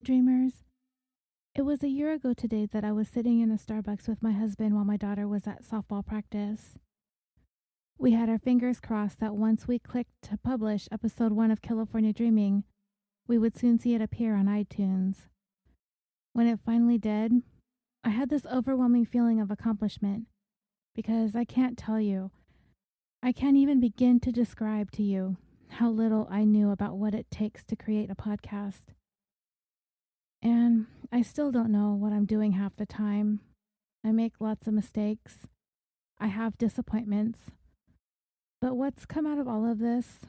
Dreamers, it was a year ago today that I was sitting in a Starbucks with my husband while my daughter was at softball practice. We had our fingers crossed that once we clicked to publish episode 1 of Killafornia Dreaming, we would soon see it appear on iTunes. When it finally did, I had this overwhelming feeling of accomplishment because I can't even begin to describe to you how little I knew about what it takes to create a podcast. And I still don't know what I'm doing half the time. I make lots of mistakes. I have disappointments. But what's come out of all of this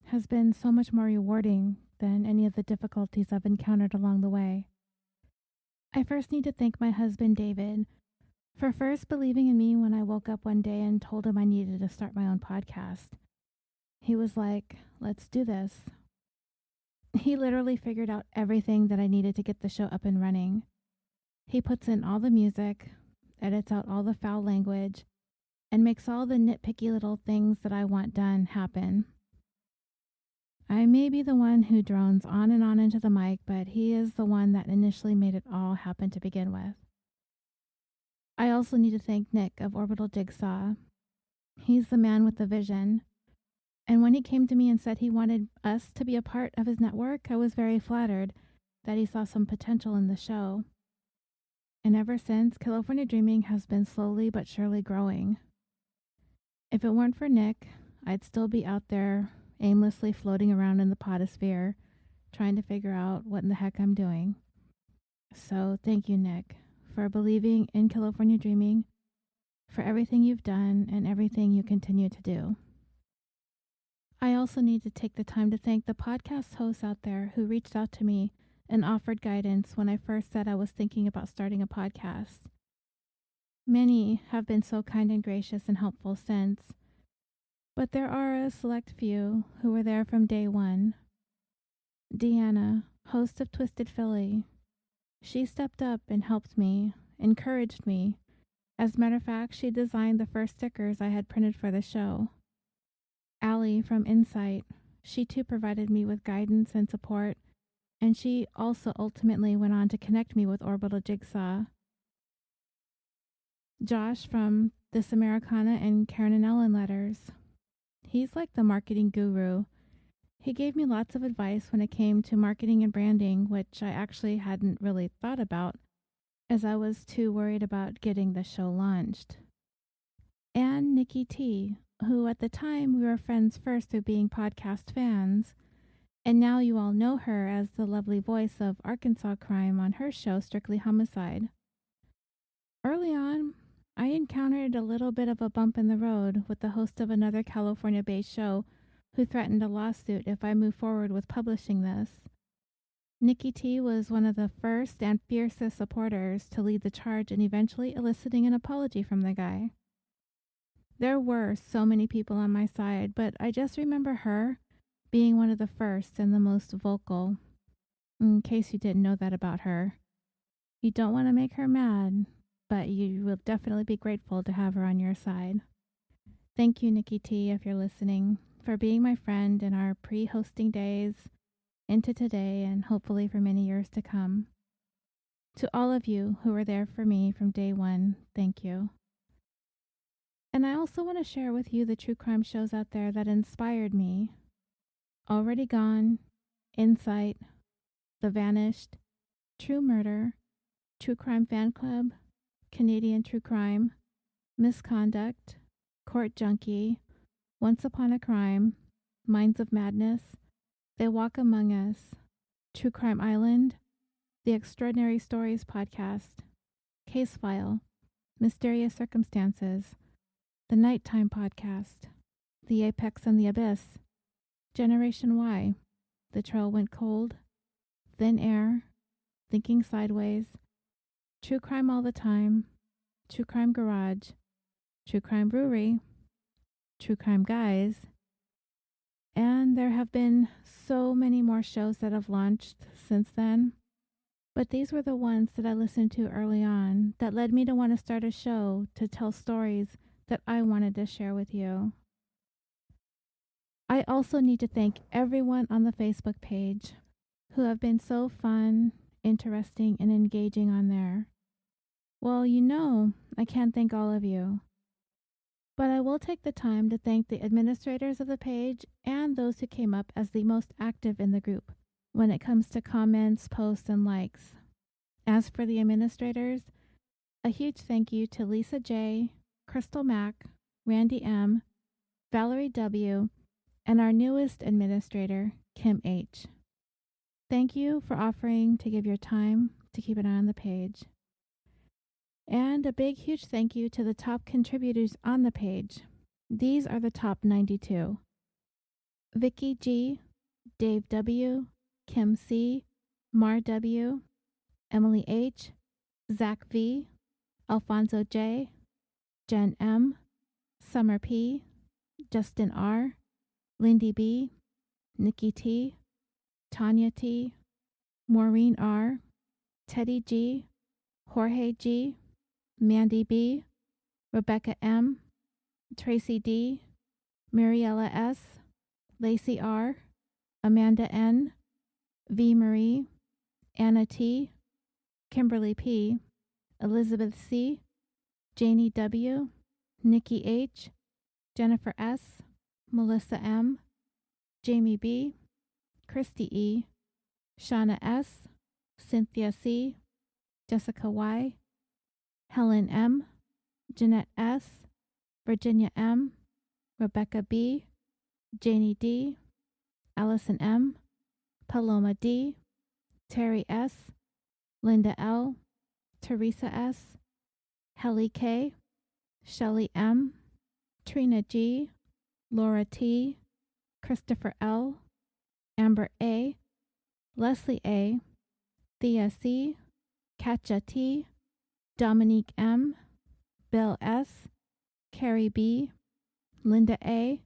has been so much more rewarding than any of the difficulties I've encountered along the way. I first need to thank my husband, David, for first believing in me when I woke up one day and told him I needed to start my own podcast. He was like, "Let's do this." He literally figured out everything that I needed to get the show up and running. He puts in all the music, edits out all the foul language, and makes all the nitpicky little things that I want done happen. I may be the one who drones on and on into the mic, but he is the one that initially made it all happen to begin with. I also need to thank Nick of Orbital Jigsaw. He's the man with the vision. And when he came to me and said he wanted us to be a part of his network, I was very flattered that he saw some potential in the show. And ever since, Killafornia Dreaming has been slowly but surely growing. If it weren't for Nick, I'd still be out there aimlessly floating around in the potosphere, trying to figure out what in the heck I'm doing. So thank you, Nick, for believing in Killafornia Dreaming, for everything you've done and everything you continue to do. I also need to take the time to thank the podcast hosts out there who reached out to me and offered guidance when I first said I was thinking about starting a podcast. Many have been so kind and gracious and helpful since, but there are a select few who were there from day one. Deanna, host of Twisted Philly, she stepped up and helped me, encouraged me. As a matter of fact, she designed the first stickers I had printed for the show. Allie from Insight, she too provided me with guidance and support, and she also ultimately went on to connect me with Orbital Jigsaw. Josh from This Americana and Karen and Ellen letters. He's like the marketing guru. He gave me lots of advice when it came to marketing and branding, which I actually hadn't really thought about, as I was too worried about getting the show launched. And Nikki T, who at the time we were friends first through being podcast fans, and now you all know her as the lovely voice of Arkansas crime on her show Strictly Homicide. Early on, I encountered a little bit of a bump in the road with the host of another California-based show who threatened a lawsuit if I moved forward with publishing this. Nikki T was one of the first and fiercest supporters to lead the charge in eventually eliciting an apology from the guy. There were so many people on my side, but I just remember her being one of the first and the most vocal. In case you didn't know that about her. You don't want to make her mad, but you will definitely be grateful to have her on your side. Thank you, Nikki T, if you're listening, for being my friend in our pre-hosting days, into today, and hopefully for many years to come. To all of you who were there for me from day one, thank you. And I also want to share with you the true crime shows out there that inspired me. Already Gone, Insight, The Vanished, True Murder, True Crime Fan Club, Canadian True Crime, Misconduct, Court Junkie, Once Upon a Crime, Minds of Madness, They Walk Among Us, True Crime Island, The Extraordinary Stories Podcast, Case File, Mysterious Circumstances, The Nighttime Podcast, The Apex and the Abyss, Generation Y, The Trail Went Cold, Thin Air, Thinking Sideways, True Crime All the Time, True Crime Garage, True Crime Brewery, True Crime Guys, and there have been so many more shows that have launched since then. But these were the ones that I listened to early on that led me to want to start a show to tell stories that I wanted to share with you. I also need to thank everyone on the Facebook page who have been so fun interesting, and engaging on there. Well, I can't thank all of you. But I will take the time to thank the administrators of the page and those who came up as the most active in the group when it comes to comments, posts, and likes. As for the administrators, a huge thank you to Lisa J., Crystal Mack, Randy M., Valerie W., and our newest administrator, Kim H. Thank you for offering to give your time to keep an eye on the page. And a big, huge thank you to the top contributors on the page. These are the top 92. Vicky G., Dave W., Kim C., Mar W., Emily H., Zach V., Alfonso J., Jen M., Summer P., Justin R., Lindy B., Nikki T., Tanya T., Maureen R., Teddy G., Jorge G., Mandy B., Rebecca M., Tracy D., Mariella S., Lacey R., Amanda N., V. Marie, Anna T., Kimberly P., Elizabeth C., Janie W., Nikki H., Jennifer S., Melissa M., Jamie B., Christy E., Shauna S., Cynthia C., Jessica Y., Helen M., Jeanette S., Virginia M., Rebecca B., Janie D., Allison M., Paloma D., Terry S., Linda L., Teresa S., Helly K., Shelley M., Trina G., Laura T., Christopher L., Amber A., Leslie A., Thea C., Katja T., Dominique M., Bill S., Carrie B., Linda A.,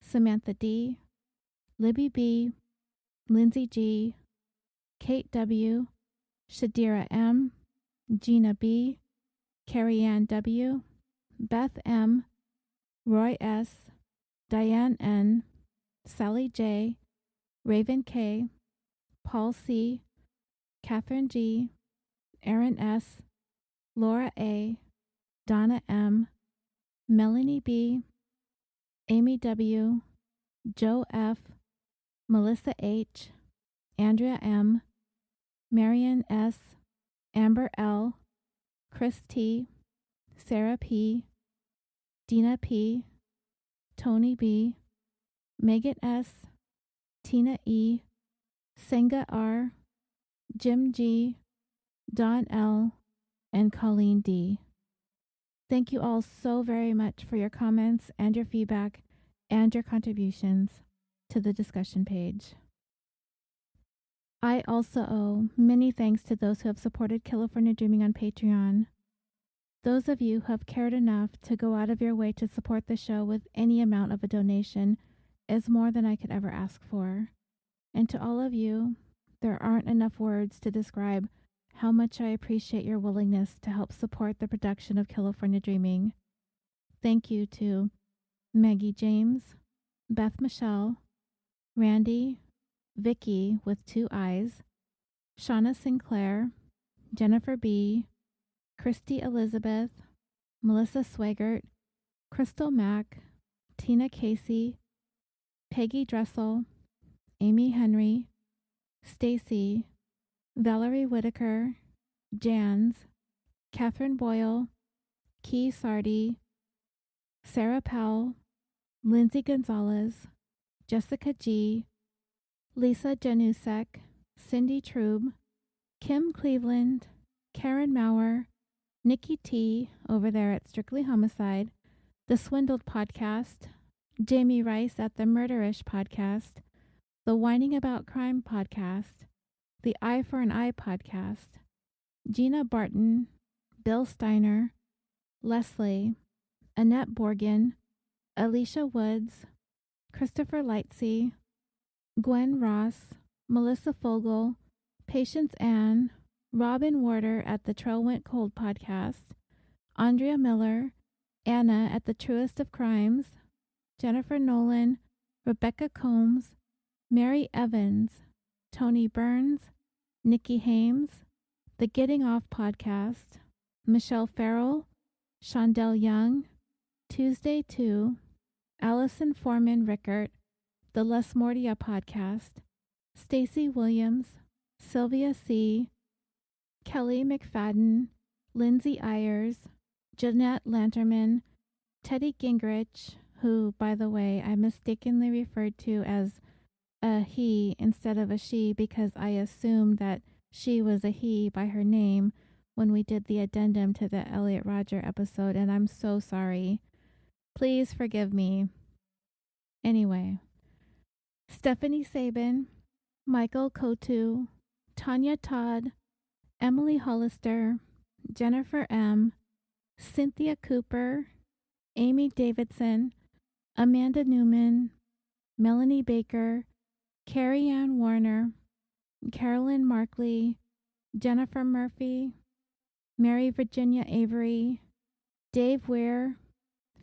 Samantha D., Libby B., Lindsay G., Kate W., Shadira M., Gina B., Carrie Ann W., Beth M., Roy S., Diane N., Sally J., Raven K., Paul C., Catherine G., Aaron S., Laura A., Donna M., Melanie B., Amy W., Joe F., Melissa H., Andrea M., Marion S., Amber L., Chris T., Sarah P., Dina P., Tony B., Megan S., Tina E., Senga R., Jim G., Don L., and Colleen D. Thank you all so very much for your comments and your feedback and your contributions to the discussion page. I also owe many thanks to those who have supported Killafornia Dreaming on Patreon. Those of you who have cared enough to go out of your way to support the show with any amount of a donation is more than I could ever ask for. And to all of you, there aren't enough words to describe how much I appreciate your willingness to help support the production of Killafornia Dreaming. Thank you to Maggie James, Beth Michelle, Randy, Vicky with 2 eyes, Shauna Sinclair, Jennifer B., Christy Elizabeth, Melissa Swagert, Crystal Mack, Tina Casey, Peggy Dressel, Amy Henry, Stacy, Valerie Whitaker, Jans, Catherine Boyle, Key Sardi, Sarah Powell, Lindsay Gonzalez, Jessica G., Lisa Janusek, Cindy Trube, Kim Cleveland, Karen Maurer, Nikki T. over there at Strictly Homicide, The Swindled Podcast, Jamie Rice at the Murderish Podcast, The Whining About Crime Podcast, The Eye for an Eye Podcast, Gina Barton, Bill Steiner, Leslie, Annette Borgen, Alicia Woods, Christopher Lightsey, Gwen Ross, Melissa Fogel, Patience Ann, Robin Warder at the Trail Went Cold Podcast, Andrea Miller, Anna at the Truest of Crimes, Jennifer Nolan, Rebecca Combs, Mary Evans, Tony Burns, Nikki Hames, The Getting Off Podcast, Michelle Farrell, Shondell Young, Tuesday 2, Allison Foreman Rickert, The Les Mordia Podcast, Stacy Williams, Sylvia C., Kelly McFadden, Lindsay Ayers, Jeanette Lanterman, Teddy Gingrich, who, by the way, I mistakenly referred to as a he instead of a she because I assumed that she was a he by her name when we did the addendum to the Elliot Rodger episode, and I'm so sorry. Please forgive me. Anyway, Stephanie Sabin, Michael Kotu, Tanya Todd, Emily Hollister, Jennifer M., Cynthia Cooper, Amy Davidson, Amanda Newman, Melanie Baker, Carrie Ann Warner, Carolyn Markley, Jennifer Murphy, Mary Virginia Avery, Dave Ware,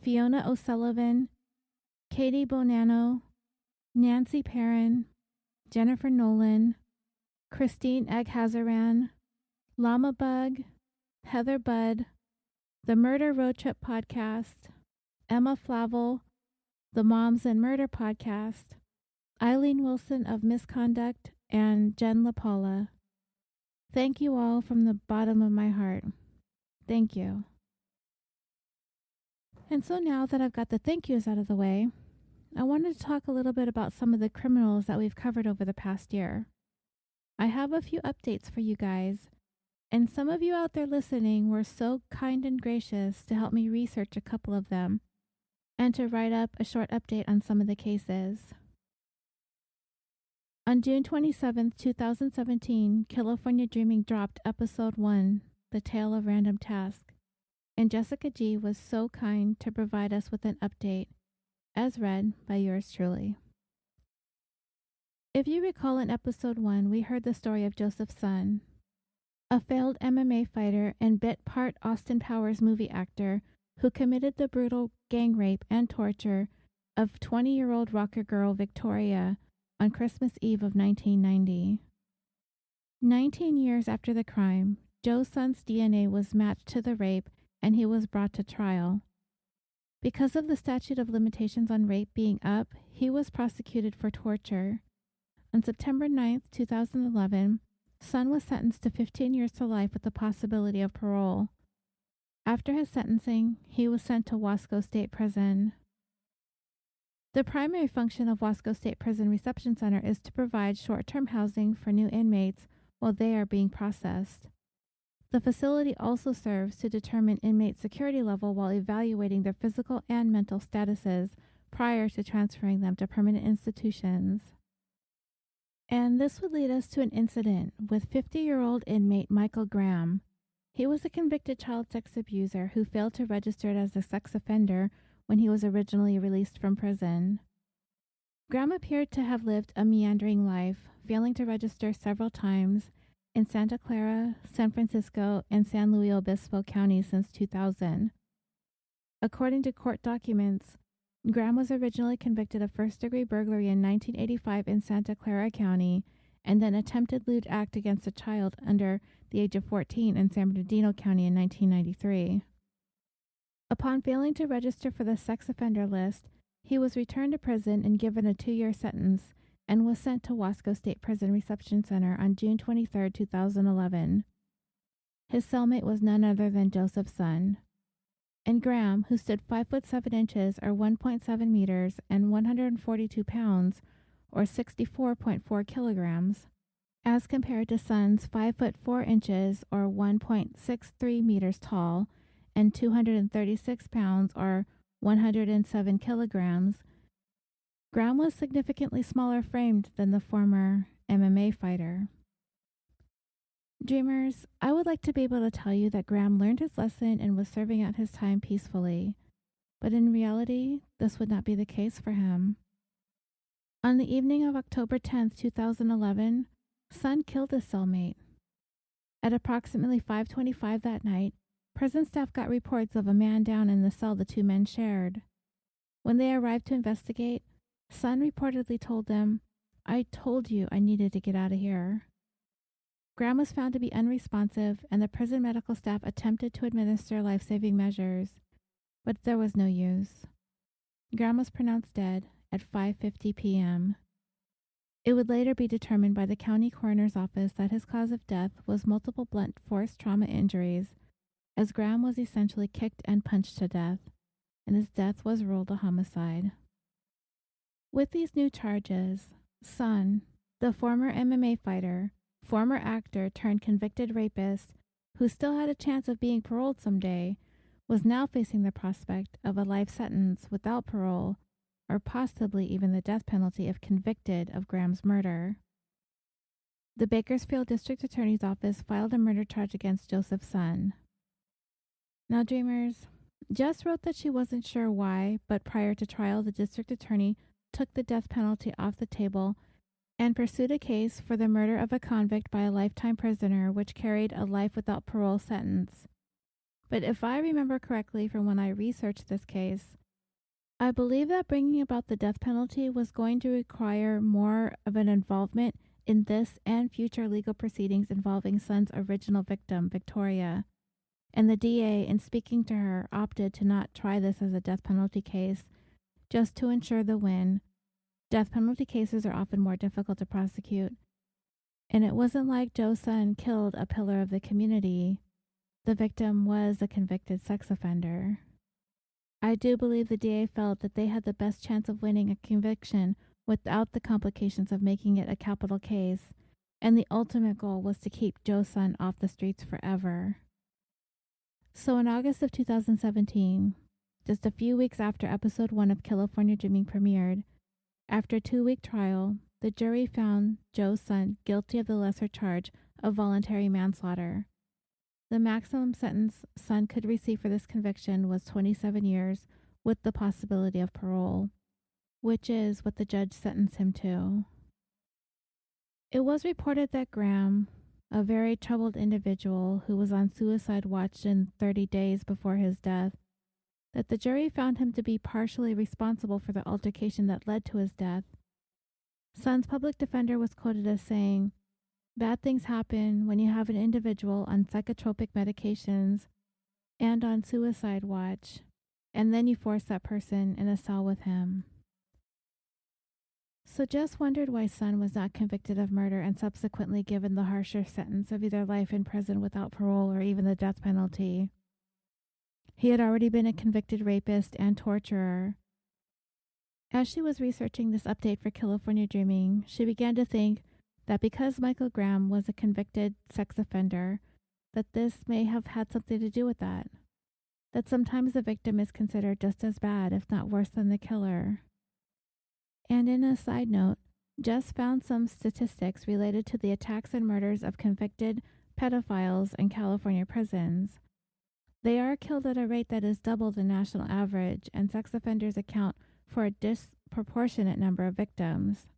Fiona O'Sullivan, Katie Bonanno, Nancy Perrin, Jennifer Nolan, Christine Eghazaran, Llama Bug, Heather Budd, The Murder Road Trip Podcast, Emma Flavel, The Moms and Murder Podcast, Eileen Wilson of Misconduct, and Jen LaPaula. Thank you all from the bottom of my heart. Thank you. And so now that I've got the thank yous out of the way, I wanted to talk a little bit about some of the criminals that we've covered over the past year. I have a few updates for you guys, and some of you out there listening were so kind and gracious to help me research a couple of them and to write up a short update on some of the cases. On June 27, 2017, Killafornia Dreaming dropped Episode 1, The Tale of Random Task, and Jessica G. was so kind to provide us with an update, as read by yours truly. If you recall in Episode 1, we heard the story of Joseph Sun, a failed MMA fighter and bit part Austin Powers movie actor who committed the brutal gang rape and torture of 20-year-old rocker girl Victoria on Christmas Eve of 1990. 19 years after the crime, Joe Sun's DNA was matched to the rape and he was brought to trial. Because of the statute of limitations on rape being up, he was prosecuted for torture. On September 9, 2011, Sun was sentenced to 15 years to life with the possibility of parole. After his sentencing, he was sent to Wasco State Prison. The primary function of Wasco State Prison Reception Center is to provide short-term housing for new inmates while they are being processed. The facility also serves to determine inmate security level while evaluating their physical and mental statuses prior to transferring them to permanent institutions. And this would lead us to an incident with 50-year-old inmate Michael Graham. He was a convicted child sex abuser who failed to register as a sex offender when he was originally released from prison. Graham appeared to have lived a meandering life, failing to register several times in Santa Clara, San Francisco, and San Luis Obispo counties since 2000. According to court documents, Graham was originally convicted of first-degree burglary in 1985 in Santa Clara County and then attempted lewd act against a child under the age of 14 in San Bernardino County in 1993. Upon failing to register for the sex offender list, he was returned to prison and given a 2-year sentence and was sent to Wasco State Prison Reception Center on June 23, 2011. His cellmate was none other than Joseph Sun. And Graham, who stood 5'7" or 1.7 meters and 142 pounds or 64.4 kilograms, as compared to Sun's 5'4" or 1.63 meters tall and 236 pounds or 107 kilograms, Graham was significantly smaller framed than the former MMA fighter. Dreamers, I would like to be able to tell you that Graham learned his lesson and was serving out his time peacefully, but in reality, this would not be the case for him. On the evening of October 10, 2011, Sun killed his cellmate. At approximately 5:25 that night, prison staff got reports of a man down in the cell the two men shared. When they arrived to investigate, Sun reportedly told them, "I told you I needed to get out of here." Graham was found to be unresponsive, and the prison medical staff attempted to administer life-saving measures, but there was no use. Graham was pronounced dead at 5:50 p.m. It would later be determined by the county coroner's office that his cause of death was multiple blunt force trauma injuries, as Graham was essentially kicked and punched to death, and his death was ruled a homicide. With these new charges, Sun, the former MMA fighter, former actor turned convicted rapist, who still had a chance of being paroled someday, was now facing the prospect of a life sentence without parole, or possibly even the death penalty if convicted of Graham's murder. The Bakersfield District Attorney's Office filed a murder charge against Joseph Sun. Now, dreamers, Jess wrote that she wasn't sure why, but prior to trial, the district attorney took the death penalty off the table and pursued a case for the murder of a convict by a lifetime prisoner, which carried a life without parole sentence. But if I remember correctly from when I researched this case, I believe that bringing about the death penalty was going to require more of an involvement in this and future legal proceedings involving Sun's original victim, Victoria. And the DA, in speaking to her, opted to not try this as a death penalty case, just to ensure the win. Death penalty cases are often more difficult to prosecute. And it wasn't like Joe Sun killed a pillar of the community. The victim was a convicted sex offender. I do believe the DA felt that they had the best chance of winning a conviction without the complications of making it a capital case, and the ultimate goal was to keep Joe Sun off the streets forever. So in August of 2017, just a few weeks after episode 1 of Killafornia Dreaming premiered, after a 2-week trial, the jury found Joe Sun guilty of the lesser charge of voluntary manslaughter. The maximum sentence Sun could receive for this conviction was 27 years with the possibility of parole, which is what the judge sentenced him to. It was reported that Graham, a very troubled individual who was on suicide watch in 30 days before his death, that the jury found him to be partially responsible for the altercation that led to his death. Sun's public defender was quoted as saying, "Bad things happen when you have an individual on psychotropic medications and on suicide watch, and then you force that person in a cell with him." So Jess wondered why Sun was not convicted of murder and subsequently given the harsher sentence of either life in prison without parole or even the death penalty. He had already been a convicted rapist and torturer. As she was researching this update for Killafornia Dreaming, she began to think that because Michael Graham was a convicted sex offender, that this may have had something to do with that. That sometimes the victim is considered just as bad, if not worse than the killer. And in a side note, Jess found some statistics related to the attacks and murders of convicted pedophiles in California prisons. They are killed at a rate that is double the national average, and sex offenders account for a disproportionate number of victims.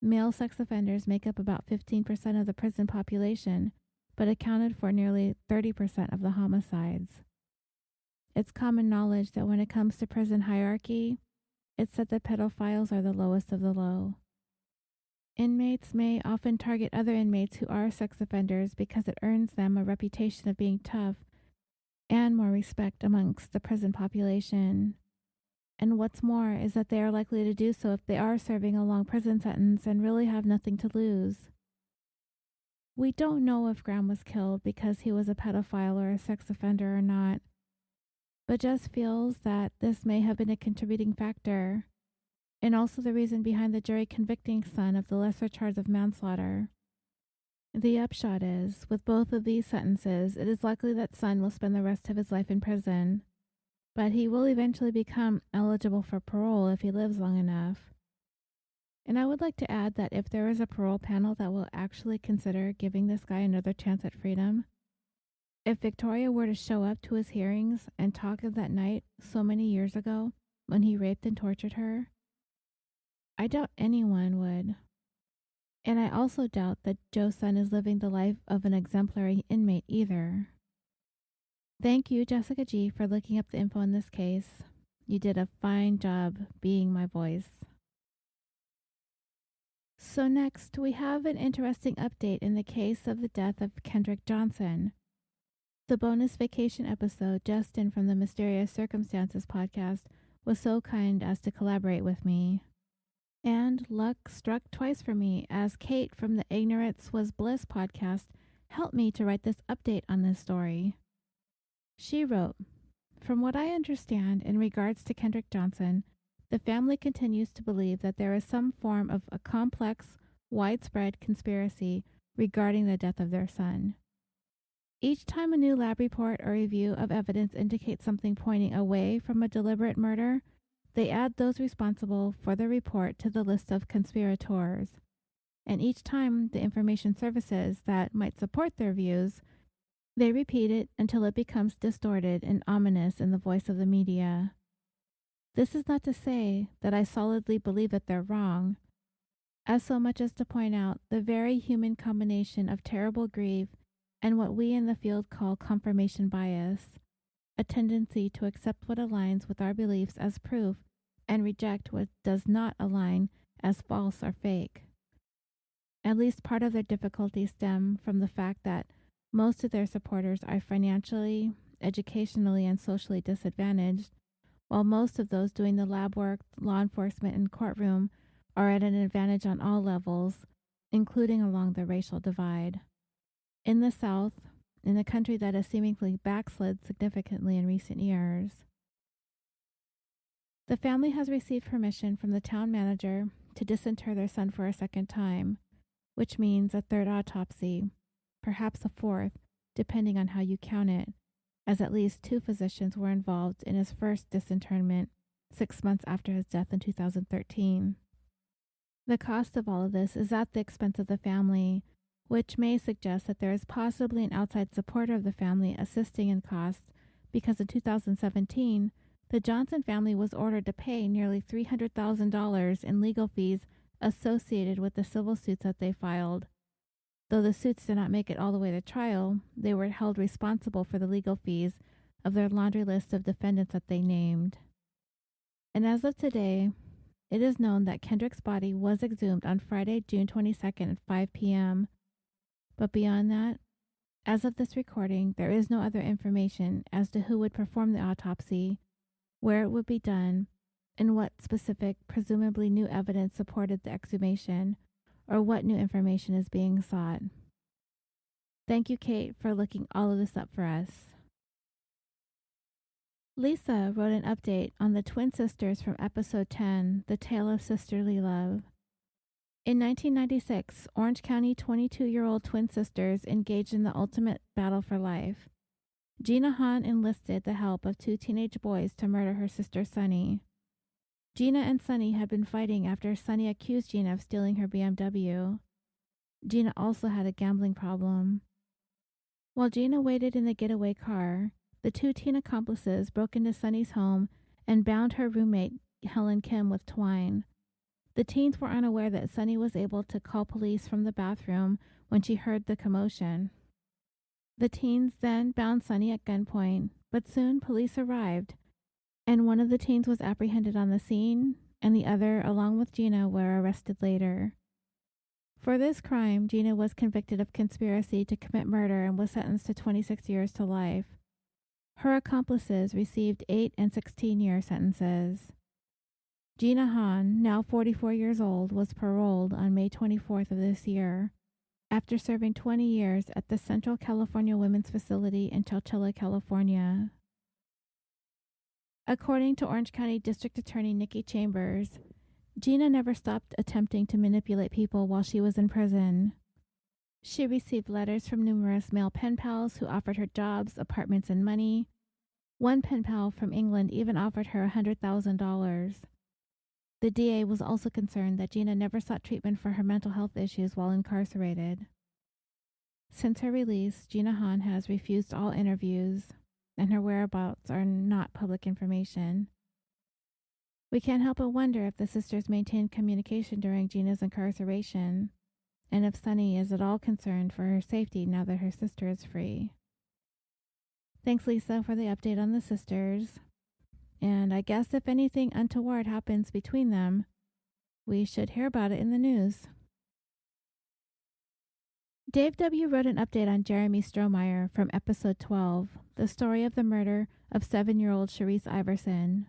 Male sex offenders make up about 15% of the prison population, but accounted for nearly 30% of the homicides. It's common knowledge that when it comes to prison hierarchy, it's said that pedophiles are the lowest of the low. Inmates may often target other inmates who are sex offenders because it earns them a reputation of being tough and more respect amongst the prison population. And what's more is that they are likely to do so if they are serving a long prison sentence and really have nothing to lose. We don't know if Graham was killed because he was a pedophile or a sex offender or not, but Jess feels that this may have been a contributing factor, and also the reason behind the jury convicting Sun of the lesser charge of manslaughter. The upshot is, with both of these sentences, it is likely that Sun will spend the rest of his life in prison, but he will eventually become eligible for parole if he lives long enough. And I would like to add that if there is a parole panel that will actually consider giving this guy another chance at freedom, if Victoria were to show up to his hearings and talk of that night so many years ago when he raped and tortured her, I doubt anyone would. And I also doubt that Joe Sun is living the life of an exemplary inmate either. Thank you, Jessica G., for looking up the info in this case. You did a fine job being my voice. So next, we have an interesting update in the case of the death of Kendrick Johnson. The bonus vacation episode, Justin from the Mysterious Circumstances podcast, was so kind as to collaborate with me. And luck struck twice for me, as Kate from the Ignorance Was Bliss podcast helped me to write this update on this story. She wrote, "From what I understand in regards to Kendrick Johnson, the family continues to believe that there is some form of a complex, widespread conspiracy regarding the death of their son. Each time a new lab report or review of evidence indicates something pointing away from a deliberate murder, they add those responsible for the report to the list of conspirators. And each time the information surfaces that might support their views, they repeat it until it becomes distorted and ominous in the voice of the media. This is not to say that I solidly believe that they're wrong, as so much as to point out the very human combination of terrible grief and what we in the field call confirmation bias, a tendency to accept what aligns with our beliefs as proof and reject what does not align as false or fake. At least part of their difficulties stem from the fact that most of their supporters are financially, educationally, and socially disadvantaged, while most of those doing the lab work, law enforcement, and courtroom are at an advantage on all levels, including along the racial divide. In the South, in a country that has seemingly backslid significantly in recent years, the family has received permission from the town manager to disinter their son for a second time, which means a third autopsy, perhaps a fourth, depending on how you count it, as at least 2 physicians were involved in his first disinterment 6 months after his death in 2013. The cost of all of this is at the expense of the family, which may suggest that there is possibly an outside supporter of the family assisting in costs, because in 2017, the Johnson family was ordered to pay nearly $300,000 in legal fees associated with the civil suits that they filed. Though the suits did not make it all the way to trial, they were held responsible for the legal fees of their laundry list of defendants that they named. And as of today, it is known that Kendrick's body was exhumed on Friday, June 22nd at 5 p.m. But beyond that, as of this recording, there is no other information as to who would perform the autopsy, where it would be done, and what specific, presumably new evidence supported the exhumation, or what new information is being sought. Thank you, Kate, for looking all of this up for us. Lisa wrote an update on the twin sisters from episode 10, The Tale of Sisterly Love. In 1996, Orange County 22-year-old twin sisters engaged in the ultimate battle for life. Gina Hahn enlisted the help of 2 teenage boys to murder her sister Sunny. Gina and Sunny had been fighting after Sunny accused Gina of stealing her BMW. Gina also had a gambling problem. While Gina waited in the getaway car, the 2 teen accomplices broke into Sunny's home and bound her roommate, Helen Kim, with twine. The teens were unaware that Sunny was able to call police from the bathroom when she heard the commotion. The teens then bound Sunny at gunpoint, but soon police arrived, and one of the teens was apprehended on the scene, and the other, along with Gina, were arrested later. For this crime, Gina was convicted of conspiracy to commit murder and was sentenced to 26 years to life. Her accomplices received 8 and 16-year sentences. Gina Hahn, now 44 years old, was paroled on May 24th of this year, after serving 20 years at the Central California Women's Facility in Chowchilla, California. According to Orange County District Attorney Nikki Chambers, Gina never stopped attempting to manipulate people while she was in prison. She received letters from numerous male pen pals who offered her jobs, apartments, and money. One pen pal from England even offered her $100,000. The DA was also concerned that Gina never sought treatment for her mental health issues while incarcerated. Since her release, Gina Hahn has refused all interviews, and her whereabouts are not public information. We can't help but wonder if the sisters maintained communication during Gina's incarceration, and if Sunny is at all concerned for her safety now that her sister is free. Thanks, Lisa, for the update on the sisters. And I guess if anything untoward happens between them, we should hear about it in the news. Dave W. wrote an update on Jeremy Strohmeyer from episode 12, the story of the murder of 7-year-old Sharice Iverson.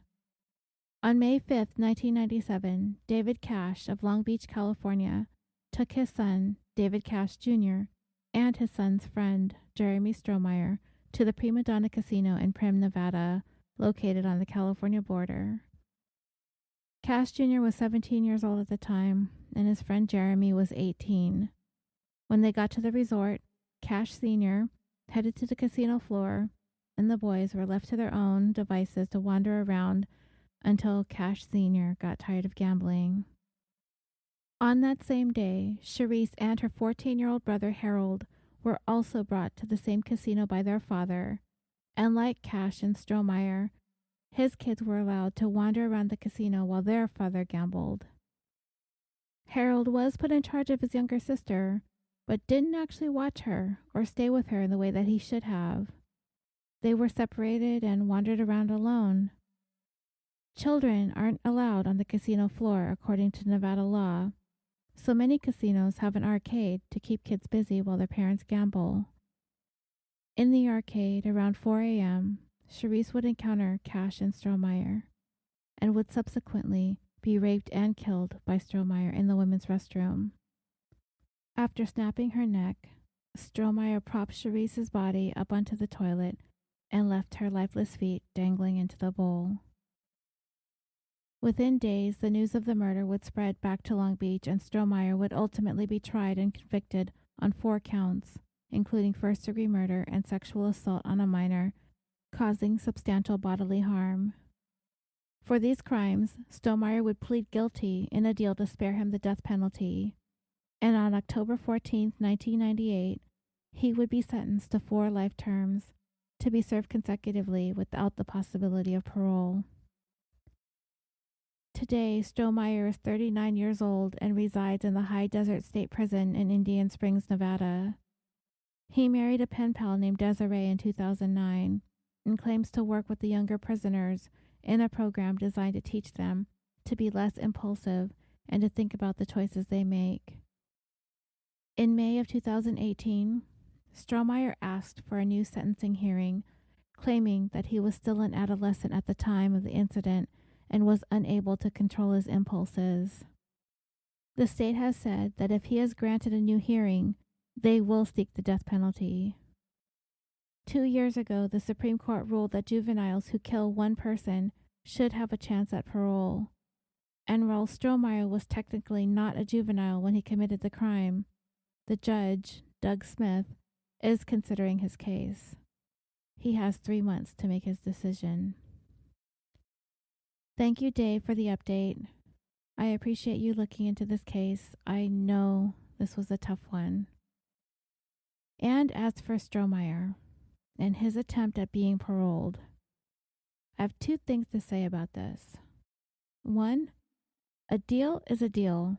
On May 5, 1997, David Cash of Long Beach, California, took his son, David Cash Jr., and his son's friend, Jeremy Strohmeyer, to the Prima Donna Casino in Primm, Nevada, located on the California border. Cash Jr. was 17 years old at the time, and his friend Jeremy was 18. When they got to the resort, Cash Sr. headed to the casino floor, and the boys were left to their own devices to wander around until Cash Sr. got tired of gambling. On that same day, Sharice and her 14-year-old brother Harold were also brought to the same casino by their father, and like Cash and Strohmeyer, his kids were allowed to wander around the casino while their father gambled. Harold was put in charge of his younger sister, but didn't actually watch her or stay with her in the way that he should have. They were separated and wandered around alone. Children aren't allowed on the casino floor according to Nevada law, so many casinos have an arcade to keep kids busy while their parents gamble. In the arcade, around 4 a.m., Sharice would encounter Cash and Strohmeyer, and would subsequently be raped and killed by Strohmeyer in the women's restroom. After snapping her neck, Strohmeyer propped Sharice's body up onto the toilet and left her lifeless feet dangling into the bowl. Within days, the news of the murder would spread back to Long Beach, and Strohmeyer would ultimately be tried and convicted on 4 counts, including first-degree murder and sexual assault on a minor, causing substantial bodily harm. For these crimes, Strohmeyer would plead guilty in a deal to spare him the death penalty, and on October 14, 1998, he would be sentenced to 4 life terms to be served consecutively without the possibility of parole. Today, Strohmeyer is 39 years old and resides in the High Desert State Prison in Indian Springs, Nevada. He married a pen pal named Desiree in 2009 and claims to work with the younger prisoners in a program designed to teach them to be less impulsive and to think about the choices they make. In May of 2018, Strohmeyer asked for a new sentencing hearing, claiming that he was still an adolescent at the time of the incident and was unable to control his impulses. The state has said that if he is granted a new hearing, they will seek the death penalty. 2 years ago, the Supreme Court ruled that juveniles who kill one person should have a chance at parole. And while Strohmeyer was technically not a juvenile when he committed the crime, the judge, Doug Smith, is considering his case. He has 3 months to make his decision. Thank you, Dave, for the update. I appreciate you looking into this case. I know this was a tough one. And as for Strohmeyer and his attempt at being paroled, I have 2 things to say about this. 1, a deal is a deal,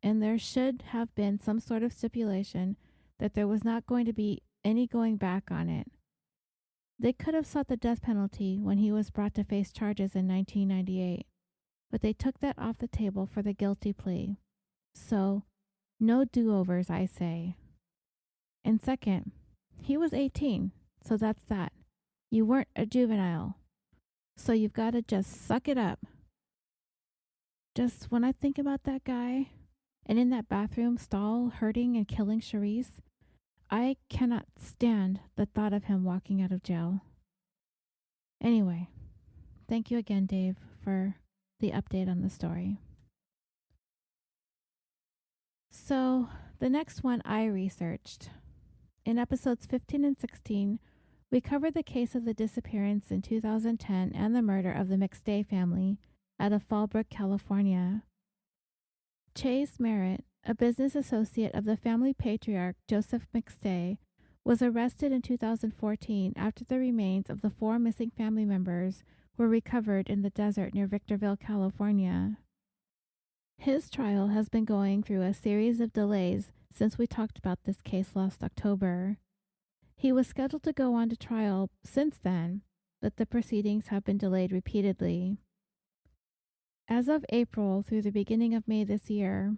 and there should have been some sort of stipulation that there was not going to be any going back on it. They could have sought the death penalty when he was brought to face charges in 1998, but they took that off the table for the guilty plea. So, no do-overs, I say. And second, he was 18, so that's that. You weren't a juvenile, so you've got to just suck it up. Just when I think about that guy, and in that bathroom stall hurting and killing Sharice, I cannot stand the thought of him walking out of jail. Anyway, thank you again, Dave, for the update on the story. So, the next one I researched. In episodes 15 and 16, we covered the case of the disappearance in 2010 and the murder of the McStay family out of Fallbrook, California. Chase Merritt, a business associate of the family patriarch Joseph McStay, was arrested in 2014 after the remains of the 4 missing family members were recovered in the desert near Victorville, California. His trial has been going through a series of delays since we talked about this case last October. He was scheduled to go on to trial since then, but the proceedings have been delayed repeatedly. As of April through the beginning of May this year,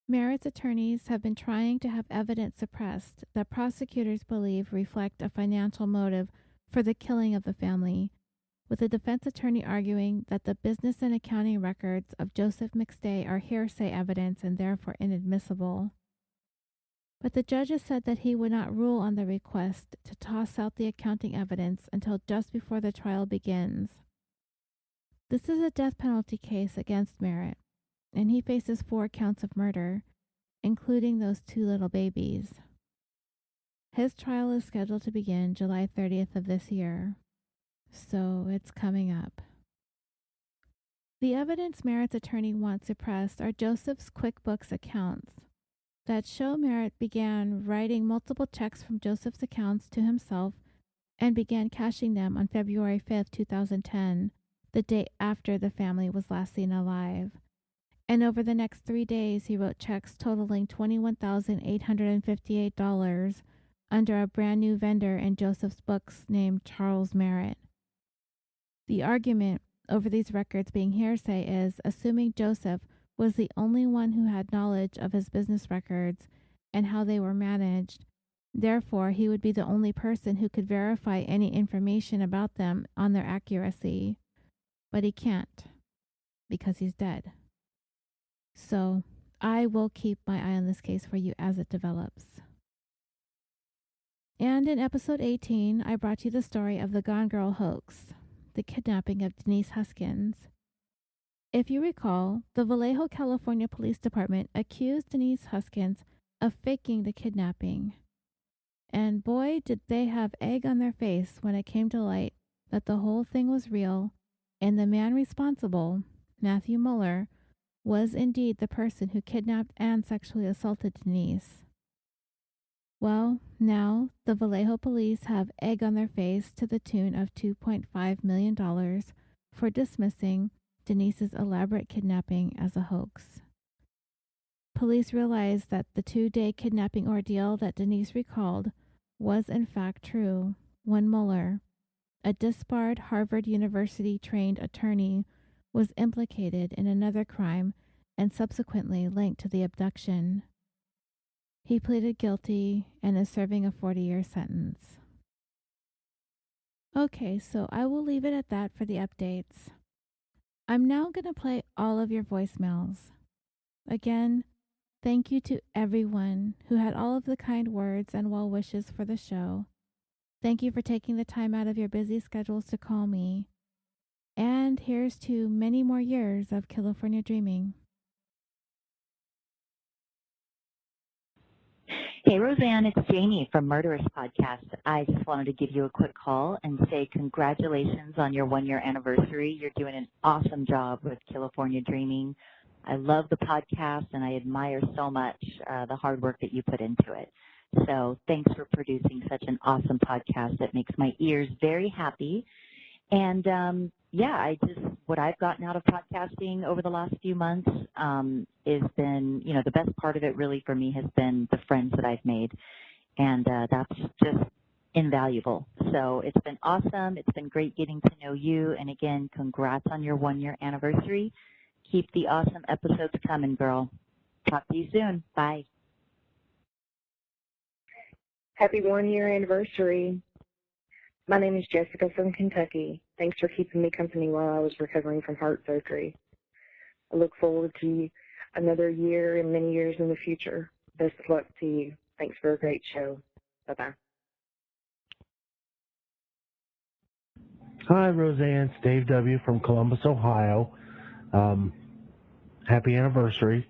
Merritt's attorneys have been trying to have evidence suppressed that prosecutors believe reflect a financial motive for the killing of the family, with the defense attorney arguing that the business and accounting records of Joseph McStay are hearsay evidence and therefore inadmissible. But the judge has said that he would not rule on the request to toss out the accounting evidence until just before the trial begins. This is a death penalty case against Merritt, and he faces 4 counts of murder, including those 2 little babies. His trial is scheduled to begin July 30th of this year, so it's coming up. The evidence Merritt's attorney wants suppressed are Joseph's QuickBooks accounts that show Merritt began writing multiple checks from Joseph's accounts to himself and began cashing them on February 5th, 2010, the day after the family was last seen alive. And over the next 3 days, he wrote checks totaling $21,858 under a brand new vendor in Joseph's books named Charles Merritt. The argument over these records being hearsay is assuming Joseph was the only one who had knowledge of his business records and how they were managed. Therefore, he would be the only person who could verify any information about them on their accuracy. But he can't, because he's dead. So, I will keep my eye on this case for you as it develops. And in episode 18, I brought you the story of the Gone Girl hoax, the kidnapping of Denise Huskins. If you recall, the Vallejo, California Police Department accused Denise Huskins of faking the kidnapping. And boy, did they have egg on their face when it came to light that the whole thing was real, and the man responsible, Matthew Mueller, was indeed the person who kidnapped and sexually assaulted Denise. Well, now the Vallejo police have egg on their face to the tune of $2.5 million for dismissing Denise's elaborate kidnapping as a hoax. Police realized that the 2-day kidnapping ordeal that Denise recalled was in fact true when Mueller, a disbarred Harvard University-trained attorney, was implicated in another crime and subsequently linked to the abduction. He pleaded guilty and is serving a 40-year sentence. Okay, so I will leave it at that for the updates. I'm now going to play all of your voicemails. Again, thank you to everyone who had all of the kind words and well wishes for the show. Thank you for taking the time out of your busy schedules to call me. And here's to many more years of Killafornia dreaming. Hey, Roseanne, it's Janie from Murderous Podcast. I just wanted to give you a quick call and say congratulations on your 1-year anniversary. You're doing an awesome job with Killafornia Dreaming. I love the podcast, and I admire so much the hard work that you put into it. So thanks for producing such an awesome podcast that makes my ears very happy. And what I've gotten out of podcasting over the last few months has been, the best part of it really for me has been the friends that I've made. And that's just invaluable. So it's been awesome. It's been great getting to know you. And again, congrats on your 1-year anniversary. Keep the awesome episodes coming, girl. Talk to you soon. Bye. Happy 1-year anniversary. My name is Jessica from Kentucky. Thanks for keeping me company while I was recovering from heart surgery. I look forward to another year and many years in the future. Best of luck to you. Thanks for a great show. Bye-bye. Hi, Roseanne. It's Dave W. from Columbus, Ohio. Happy anniversary.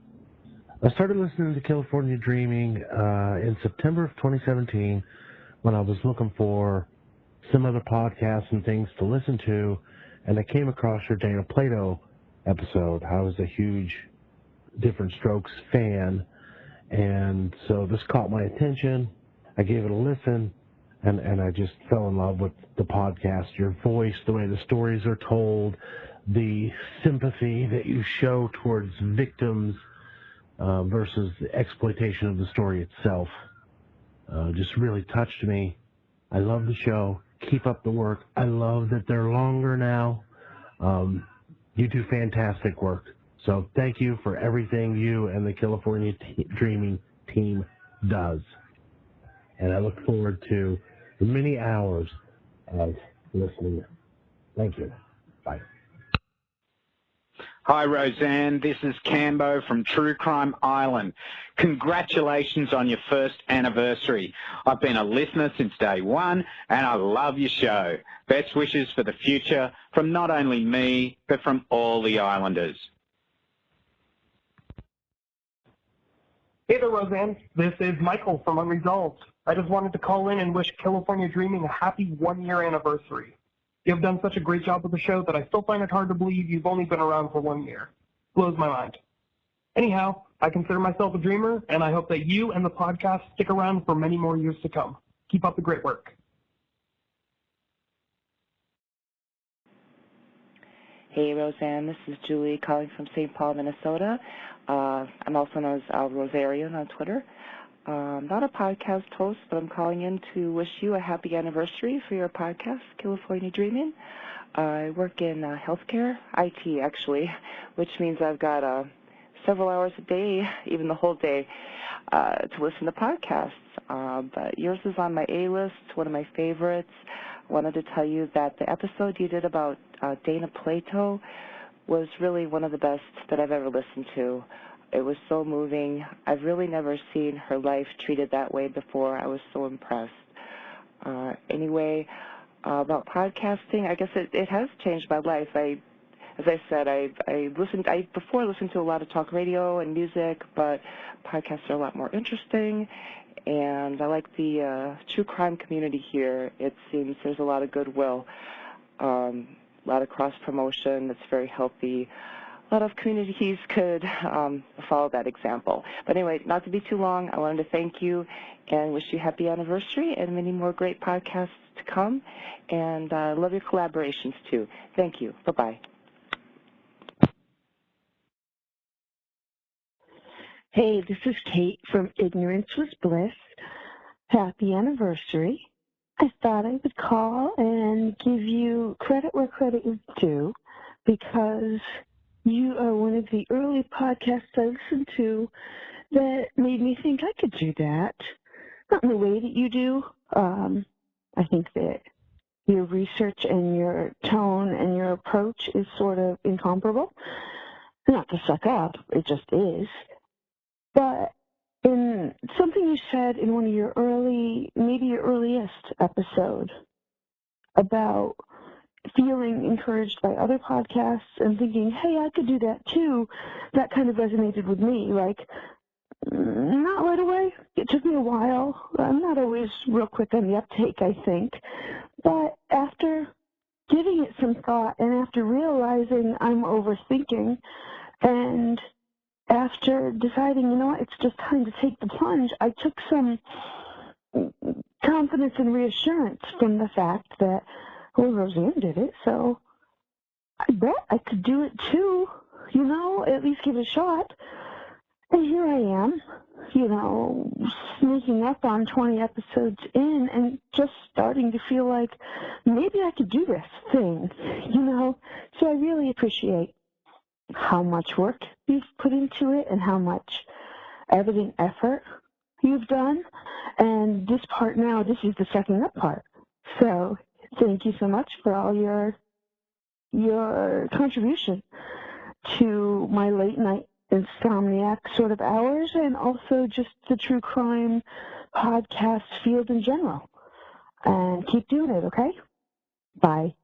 I started listening to Killafornia Dreaming in September of 2017 when I was looking for some other podcasts and things to listen to, and I came across your Dana Plato episode. I was a huge Different Strokes fan, and so this caught my attention. I gave it a listen, and I just fell in love with the podcast, your voice, the way the stories are told, the sympathy that you show towards victims versus the exploitation of the story itself. Just really touched me. I love the show. Keep up the work. I love that they're longer now. You do fantastic work. So thank you for everything you and the Killafornia Dreaming team does. And I look forward to the many hours of listening. Thank you. Bye. Hi, Roseanne. This is Cambo from True Crime Island. Congratulations on your first anniversary. I've been a listener since day one, and I love your show. Best wishes for the future from not only me, but from all the Islanders. Hey there, Roseanne. This is Michael from Unresolved. I just wanted to call in and wish Killafornia Dreaming a happy one-year anniversary. You've done such a great job with the show that I still find it hard to believe you've only been around for 1 year. Blows my mind. Anyhow, I consider myself a dreamer, and I hope that you and the podcast stick around for many more years to come. Keep up the great work. Hey, Roseanne, this is Julie calling from St. Paul, Minnesota. I'm also known as Rosarian on Twitter. Not a podcast host, but I'm calling in to wish you a happy anniversary for your podcast, Killafornia Dreaming. I work in healthcare, IT actually, which means I've got several hours a day, even the whole day, to listen to podcasts. But yours is on my A-list, one of my favorites. Wanted to tell you that the episode you did about Dana Plato was really one of the best that I've ever listened to. It was so moving. I've really never seen her life treated that way before. I was so impressed. Anyway, about podcasting, I guess it has changed my life. As I said, I before listened to a lot of talk radio and music, but podcasts are a lot more interesting. And I like the true crime community here. It seems there's a lot of goodwill, a lot of cross-promotion that's very healthy. A lot of communities could follow that example. But anyway, not to be too long, I wanted to thank you and wish you happy anniversary and many more great podcasts to come. And love your collaborations, too. Thank you. Bye-bye. Hey, this is Kate from Ignorance Was Bliss. Happy anniversary. I thought I would call and give you credit where credit is due because you are one of the early podcasts I listened to that made me think I could do that. Not in the way that you do. I think that your research and your tone and your approach is sort of incomparable. Not to suck up, it just is. But in something you said in one of your maybe your earliest episode about feeling encouraged by other podcasts and thinking, hey, I could do that too, that kind of resonated with me. Like, not right away. It took me a while. I'm not always real quick on the uptake, I think. But after giving it some thought and after realizing I'm overthinking and after deciding, you know what, it's just time to take the plunge, I took some confidence and reassurance from the fact that, well, Roseanne did it, so I bet I could do it too, you know, at least give it a shot. And here I am, you know, sneaking up on 20 episodes in and just starting to feel like maybe I could do this thing, you know. So I really appreciate how much work you've put into it and how much evident effort you've done. And this part now, this is the sucking up part. So thank you so much for all your contribution to my late night insomniac sort of hours and also just the true crime podcast field in general. And keep doing it, okay? Bye.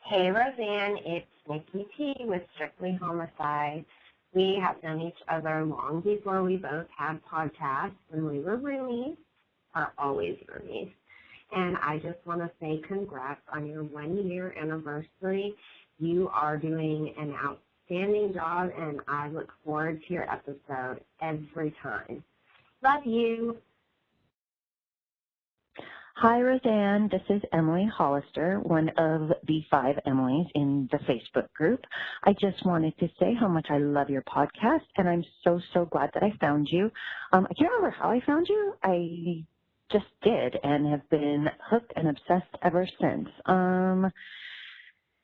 Hey, Roseanne, it's Nikki T with Strictly Homicide. We have known each other long before we both had podcasts. When we were roomies, are always roomies. And I just want to say congrats on your 1 year anniversary. You are doing an outstanding job, and I look forward to your episode every time. Love you. Hi, Roseanne. This is Emily Hollister, one of the 5 Emilys in the Facebook group. I just wanted to say how much I love your podcast, and I'm so, so glad that I found you. I can't remember how I found you. I just did and have been hooked and obsessed ever since.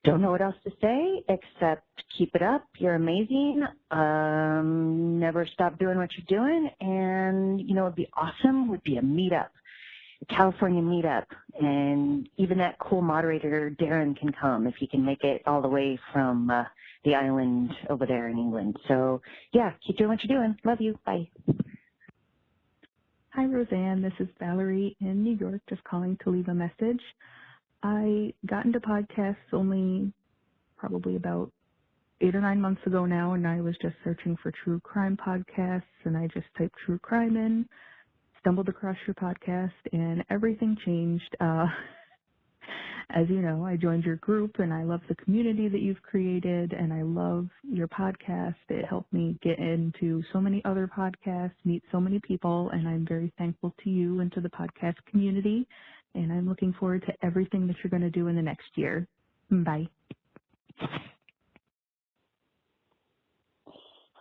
Don't know what else to say except keep it up. You're amazing. Never stop doing what you're doing. And, you know, it'd be awesome would be a meetup, a California meetup. And even that cool moderator, Darren, can come if he can make it all the way from the island over there in England. So, yeah, keep doing what you're doing. Love you. Bye. Hi, Roseanne. This is Valerie in New York, just calling to leave a message. I got into podcasts only probably about 8 or 9 months ago now, and I was just searching for true crime podcasts, and I just typed true crime in, stumbled across your podcast, and everything changed. As you know, I joined your group, and I love the community that you've created, and I love your podcast. It helped me get into so many other podcasts, meet so many people, and I'm very thankful to you and to the podcast community, and I'm looking forward to everything that you're going to do in the next year. Bye.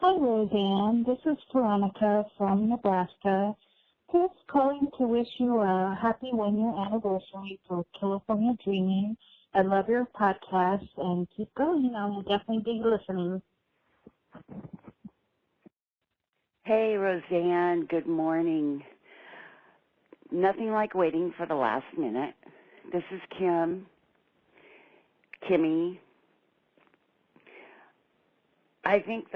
Hi, Roseanne. This is Veronica from Nebraska. Just calling to wish you a happy one-year anniversary for Killafornia Dreaming. I love your podcast, and keep going. I will definitely be listening. Hey, Roseanne. Good morning. Nothing like waiting for the last minute. This is Kimmy. I think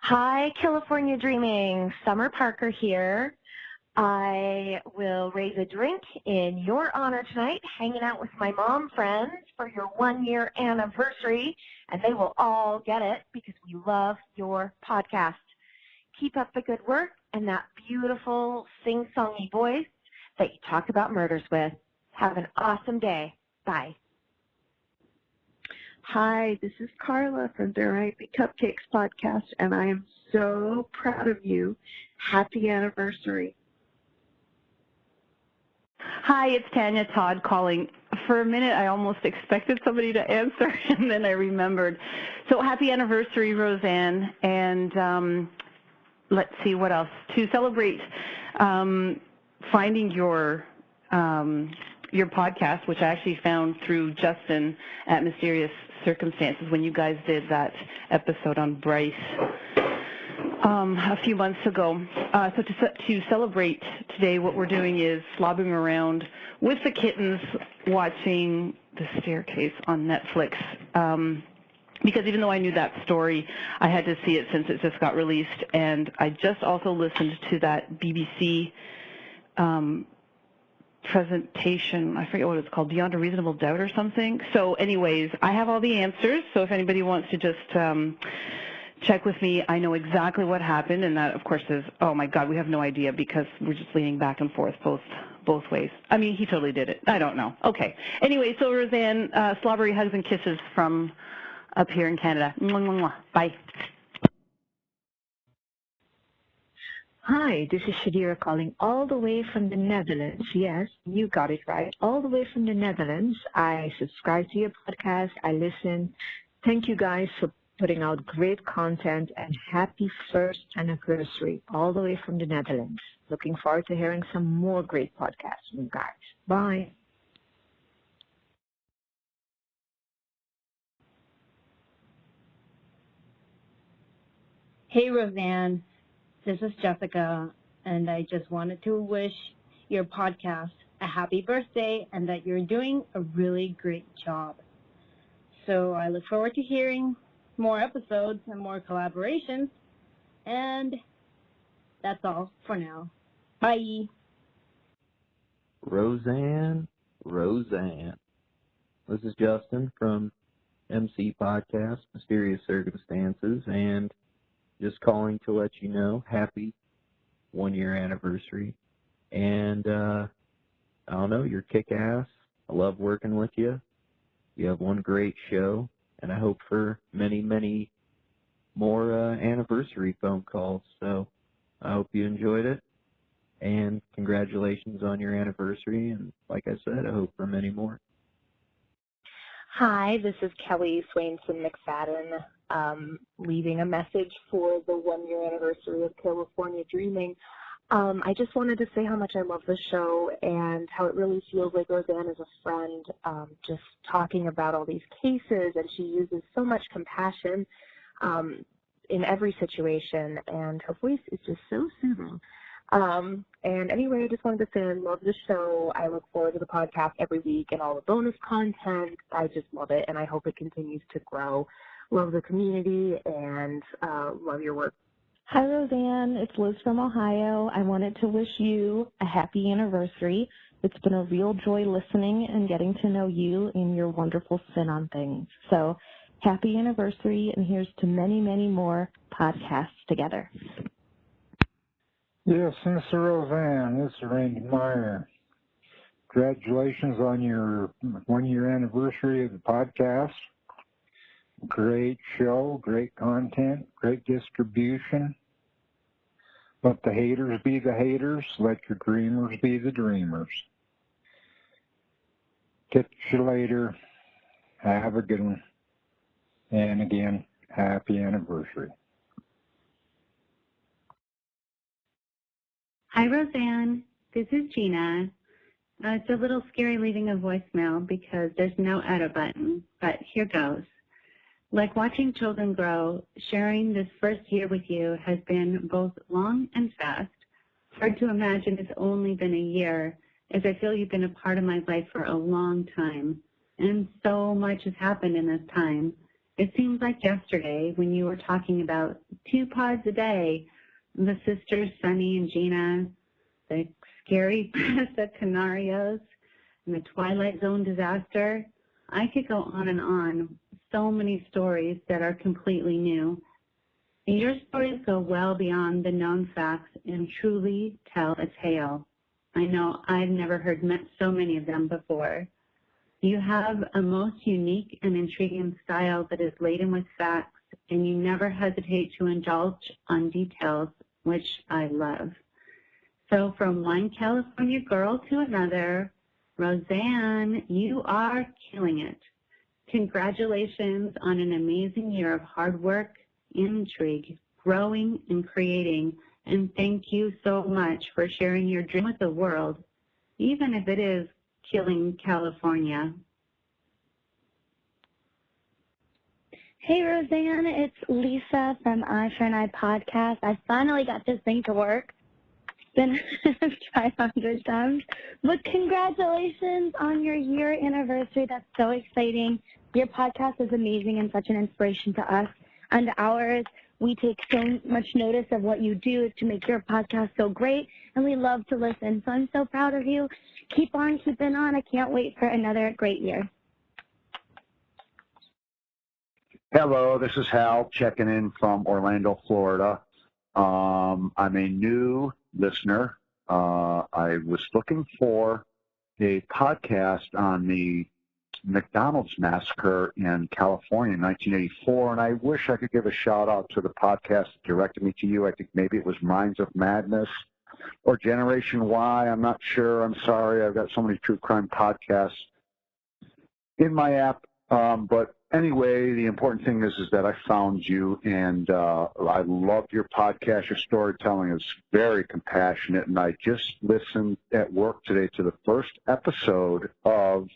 Hi, California Dreaming. Summer Parker here. I will raise a drink in your honor tonight, hanging out with my mom friends for your 1-year anniversary, and they will all get it because we love your podcast. Keep up the good work and that beautiful sing-songy voice that you talk about murders with. Have an awesome day. Bye. Hi, this is Carla from the Right Me Cupcakes podcast, and I am so proud of you. Happy anniversary. Hi, it's Tanya Todd calling. For a minute, I almost expected somebody to answer, and then I remembered. So happy anniversary, Roseanne, and let's see what else. To celebrate finding your podcast, which I actually found through Justin at Mysterious Circumstances when you guys did that episode on Bryce a few months ago. So to celebrate today, what we're doing is slobbering around with the kittens watching The Staircase on Netflix. Because even though I knew that story, I had to see it since it just got released. And I just also listened to that BBC presentation, I forget what it's called, Beyond a Reasonable Doubt or something. So anyways, I have all the answers, so if anybody wants to just check with me, I know exactly what happened, and that, of course, is, oh my God, we have no idea because we're just leaning back and forth both ways. I mean, he totally did it. I don't know. Okay. Anyway, so Roseanne, slobbery hugs and kisses from up here in Canada. Mwah, mwah, mwah. Bye. Hi, this is Shadira calling all the way from the Netherlands. Yes, you got it right. All the way from the Netherlands. I subscribe to your podcast. I listen. Thank you guys for putting out great content, and happy first anniversary all the way from the Netherlands. Looking forward to hearing some more great podcasts from you guys. Bye. Hey, Roseanne. This is Jessica, and I just wanted to wish your podcast a happy birthday and that you're doing a really great job. So I look forward to hearing more episodes and more collaborations, and that's all for now. Bye. Roseanne. This is Justin from MC Podcast, Mysterious Circumstances, and just calling to let you know, happy 1-year anniversary. And I don't know, you're kick-ass. I love working with you. You have one great show, and I hope for many, many more anniversary phone calls. So I hope you enjoyed it, and congratulations on your anniversary. And like I said, I hope for many more. Hi, this is Kelly Swainson McFadden, leaving a message for the 1-year anniversary of Killafornia Dreaming. I just wanted to say how much I love the show and how it really feels like Roseanne is a friend, just talking about all these cases, and she uses so much compassion in every situation, and her voice is just so soothing. And anyway, I just wanted to say I love the show. I look forward to the podcast every week and all the bonus content. I just love it, and I hope it continues to grow. Love the community and love your work. Hi, Roseanne. It's Liz from Ohio. I wanted to wish you a happy anniversary. It's been a real joy listening and getting to know you and your wonderful spin on things. So happy anniversary, and here's to many, many more podcasts together. Yes, Mr. Roseanne, this is Randy Meyer. Congratulations on your 1-year anniversary of the podcast. Great show, great content, great distribution. Let the haters be the haters. Let your dreamers be the dreamers. Catch you later. Have a good one. And again, happy anniversary. Hi, Roseanne. This is Gina. It's a little scary leaving a voicemail because there's no edit button, but here goes. Like watching children grow, sharing this first year with you has been both long and fast. Hard to imagine it's only been a year, as I feel you've been a part of my life for a long time, and so much has happened in this time. It seems like yesterday when you were talking about 2 pods a day, the sisters Sunny and Gina, the scary Vanessa Canarios, and the Twilight Zone disaster. I could go on and on. So many stories that are completely new. Your stories go well beyond the known facts and truly tell a tale. I know I've never heard so many of them before. You have a most unique and intriguing style that is laden with facts, and you never hesitate to indulge on details, which I love. So from one California girl to another, Roseanne, you are killing it. Congratulations on an amazing year of hard work, intrigue, growing, and creating, and thank you so much for sharing your dream with the world, even if it is killing California. Hey, Roseanne, it's Lisa from Eye for an Eye podcast. I finally got this thing to work. It's been tried 100 times. But congratulations on your year anniversary. That's so exciting. Your podcast is amazing and such an inspiration to us and ours. We take so much notice of what you do to make your podcast so great, and we love to listen. So I'm so proud of you. Keep on keeping on. I can't wait for another great year. Hello, this is Hal checking in from Orlando, Florida. I'm a new listener. I was looking for a podcast on the McDonald's massacre in California in 1984, and I wish I could give a shout-out to the podcast that directed me to you. I think maybe it was Minds of Madness or Generation Y. I'm not sure. I'm sorry. I've got so many true crime podcasts in my app. But anyway, the important thing is that I found you, and I loved your podcast. Your storytelling is very compassionate, and I just listened at work today to the first episode of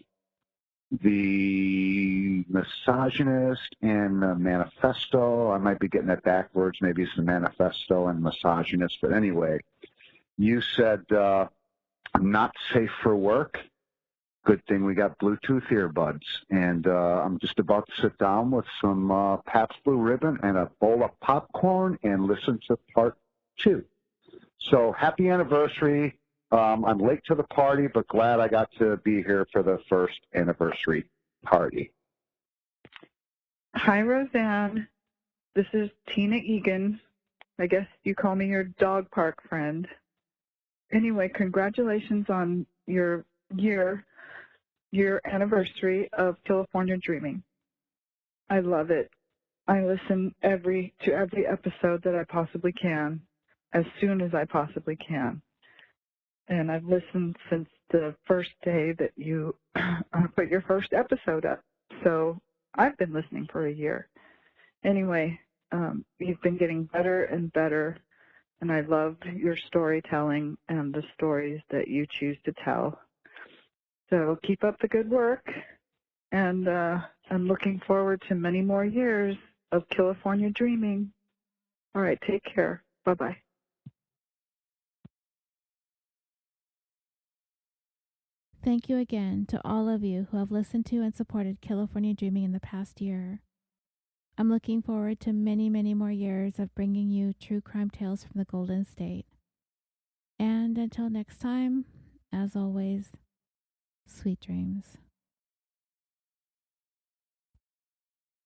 the Misogynist and Manifesto. I might be getting that backwards. Maybe it's the Manifesto and Misogynist. But anyway, you said not safe for work. Good thing we got Bluetooth earbuds. And I'm just about to sit down with some Pabst Blue Ribbon and a bowl of popcorn and listen to part 2. So happy anniversary. I'm late to the party, but glad I got to be here for the first anniversary party. Hi, Roseanne. This is Tina Egan. I guess you call me your dog park friend. Anyway, congratulations on your year anniversary of Killafornia Dreaming. I love it. I listen to every episode that I possibly can, as soon as I possibly can. And I've listened since the first day that you put your first episode up. So I've been listening for a year. Anyway, you've been getting better and better and I love your storytelling and the stories that you choose to tell. So keep up the good work, and I'm looking forward to many more years of Killafornia dreaming. All right, take care. Bye-bye. Thank you again to all of you who have listened to and supported Killafornia Dreaming in the past year. I'm looking forward to many, many more years of bringing you true crime tales from the Golden State. And until next time, as always, sweet dreams.